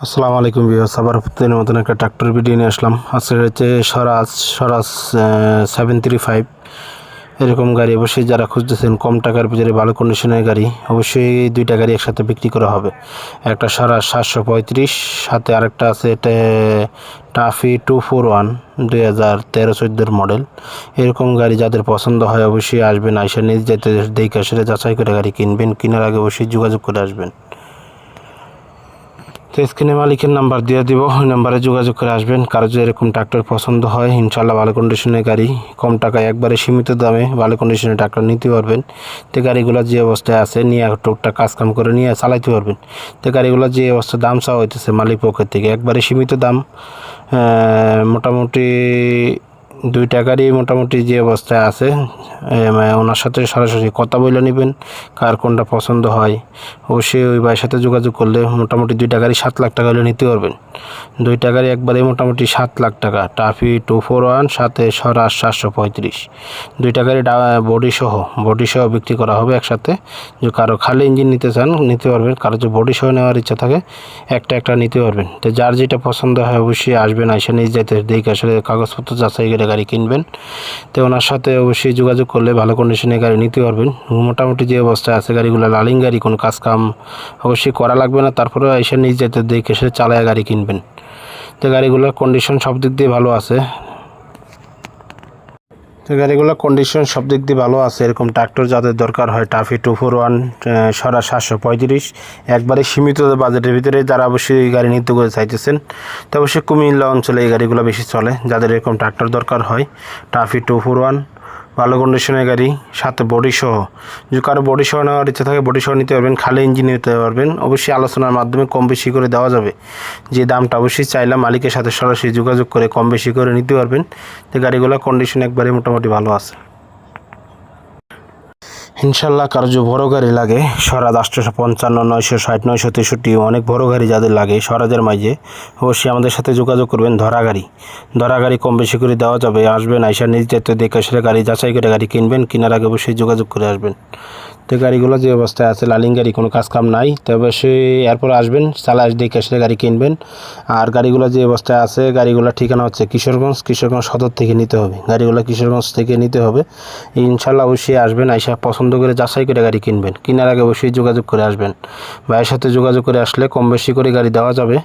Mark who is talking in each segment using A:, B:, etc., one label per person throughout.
A: আসসালামু আলাইকুম ভিউয়ার্স, আবার প্রতিদিনের মতন একটা ট্রাক্টর ভিডিও নিয়ে আসলাম। আজকে হচ্ছে স্বরাজ 735 এরকম গাড়ি। অবশ্যই যারা খুঁজতেছেন কম টাকার ভিতরে ভালো কন্ডিশনের গাড়ি, অবশ্যই দুইটা গাড়ি একসাথে বিক্রি করা হবে। একটা স্বরাজ 735, সাথে আরেকটা আছে এটা টাফি 241 2013-14 মডেল। এরকম গাড়ি যাদের পছন্দ হয় অবশ্যই আসবেন, আইসা নিজ যেতে দেখে সেটা যাচাই করে গাড়ি কিনবেন। কেনার আগে অবশ্যই যোগাযোগ করে আসবেন। তো স্ক্রিনে মালিকের নাম্বার দিয়ে দিব, ওই নাম্বারে যোগাযোগ করে আসবেন। কারো যদি এরকম ট্রাক্টর পছন্দ হয়, ইনশাল্লাহ ভালো কন্ডিশনের গাড়ি, কম টাকায় একবারে সীমিত দামে ভালো কন্ডিশনের ট্রাক্টর নিতে পারবেন। তো গাড়িগুলো যে অবস্থায় আছে নিয়ে টুকটাক কাজকাম করে নিয়ে চালাইতে পারবেন। তো গাড়িগুলো যে অবস্থা দাম চাওয়া হইতেছে মালিক পক্ষের থেকে একবারে সীমিত দাম, মোটামুটি দুইটা গাড়ি মোটামুটি যে অবস্থায় আছে ওনার সাথে সরাসরি কথা বলে নেবেন, কার কোনটা পছন্দ হয়। অবশ্যই ওই ভাইয়ের সাথে যোগাযোগ করলে মোটামুটি দুইটা গাড়ি 7 লাখ টাকা হলে নিতে পারবেন। দুইটা গাড়ি একবারে মোটামুটি 7 লাখ টাকা, টাফি 241 সাথে স্বরাজ 735। দুইটা গাড়ি বডি সহ বিক্রি করা হবে একসাথে। যে কারো খালি ইঞ্জিন নিতে চান নিতে পারবেন, কারো যে বডি সহ নেওয়ার ইচ্ছা থাকে একটা নিতে পারবেন। তো যার যেটা পছন্দ হয় অবশ্যই আসবেন, আইসা নিজ যাইতে দেখে আসলে কাগজপত্র যাচাই করে গাড়ি কিনবেন। তো ওনার সাথে অবশ্যই যোগাযোগ করলে ভালো কন্ডিশনে গাড়ি নিতে পারবেন। মোটামুটি যে অবস্থায় আছে গাড়িগুলো লালিং গাড়ি, কোনো কাজ কাম অবশ্যই করা লাগবে না, তারপরে এসে নিজ যেতে দেখে এসে চালায় গাড়ি কিনবেন। তো গাড়িগুলোর কন্ডিশন সব দিক দিয়ে ভালো আছে। এরকম ট্রাক্টর যাদের দরকার হয়, টাফি 241 স্বরাজ 735 একবারে সীমিত বাজেটের ভিতরে যারা অবশ্যই গাড়ি নিতে করে চাইতেছেন, তো অবশ্যই কুমিল্লা অঞ্চলে এই গাড়িগুলো বেশি চলে। যাদের এরকম ট্রাক্টর দরকার হয়, টাফি 241 ভালো কন্ডিশনের গাড়ি, সাথে বডি সহ। যদি কারো বডি সহ নেওয়ার ইচ্ছা থাকে বডি সহ নিতে পারবেন, খালি ইঞ্জিন নিতে পারবেন। অবশ্যই আলোচনার মাধ্যমে কম বেশি করে দেওয়া যাবে। যে দামটা অবশ্যই চাইলাম মালিকের সাথে সরাসরি যোগাযোগ করে কম বেশি করে নিতে পারবেন। তো গাড়িগুলোর কন্ডিশন একবারে মোটামুটি ভালো আছে ইনশাল্লাহ। কারো যে বড় গাড়ি লাগে, স্বরাজ 855, 960, 963, অনেক বড় গাড়ি যাদের লাগে স্বরাজের মাঝে, অবশ্যই আমাদের সাথে যোগাযোগ করবেন। ধরা গাড়ি কম বেশি করে দেওয়া যাবে। আসবেন, আইসা নিজ যেতে দেখে আসলে গাড়ি যাচাই করে গাড়ি কিনবেন। কেনার আগে অবশ্যই যোগাযোগ করে আসবেন। তো গাড়িগুলো যে অবস্থায় আছে লালিং গাড়ি, কোনো কাজ কাম নাই, তো অবশ্যই এরপর আসবেন, চালায় দেখে আসলে গাড়ি কিনবেন। আর গাড়িগুলো যে অবস্থায় আছে গাড়িগুলো ঠিকানা হচ্ছে কিশোরগঞ্জ সদর থেকে নিতে হবে। গাড়িগুলো কিশোরগঞ্জ থেকে নিতে হবে। ইনশাল্লাহ অবশ্যই আসবেন, আইসা পছন্দ করে যাচাই করে গাড়ি কিনবেন। কেনার আগে অবশ্যই যোগাযোগ করে আসবেন। ভাইয়ের সাথে যোগাযোগ করে আসলে কম বেশি করে গাড়ি দেওয়া যাবে।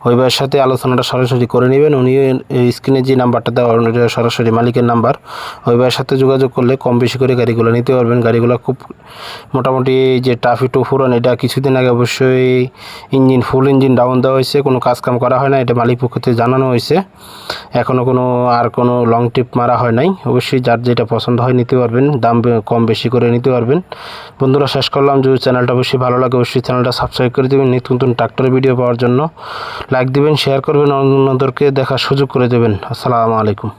A: ওই ভাইয়ের সাথে আলোচনাটা সরাসরি করে নেবেন। উনি স্ক্রিনে যে নাম্বারটা দেওয়া ওটা সরাসরি মালিকের নাম্বার। ওই ভাইয়ের সাথে যোগাযোগ করলে কম বেশি করে গাড়িগুলো নিতে পারবেন। গাড়িগুলো খুব মোটামুটি যে টাফি 241 এটা কিছুদিন আগে অবশ্যই ফুল ইঞ্জিন ডাউন দেওয়া হয়েছে, কোনো কাজ কাম করা হয় না, এটা মালিক পক্ষ থেকে জানানো হয়েছে। এখনও কোনো লং ট্রিপ মারা হয় নাই। অবশ্যই যার যেটা পছন্দ হয় নিতে পারবেন, দাম কম বেশি করে নিতে পারবেন। বন্ধুরা, শেষ করলাম। যদি চ্যানেলটা অবশ্যই ভালো লাগে অবশ্যই চ্যানেলটা সাবস্ক্রাইব করে দেবেন। নিত্য নতুন ট্রাক্টরের ভিডিও পাওয়ার জন্য লাইক দিবেন, শেয়ার করবেন, অন্যদেরকে দেখার সুযোগ করে দেবেন। আসসালামু আলাইকুম।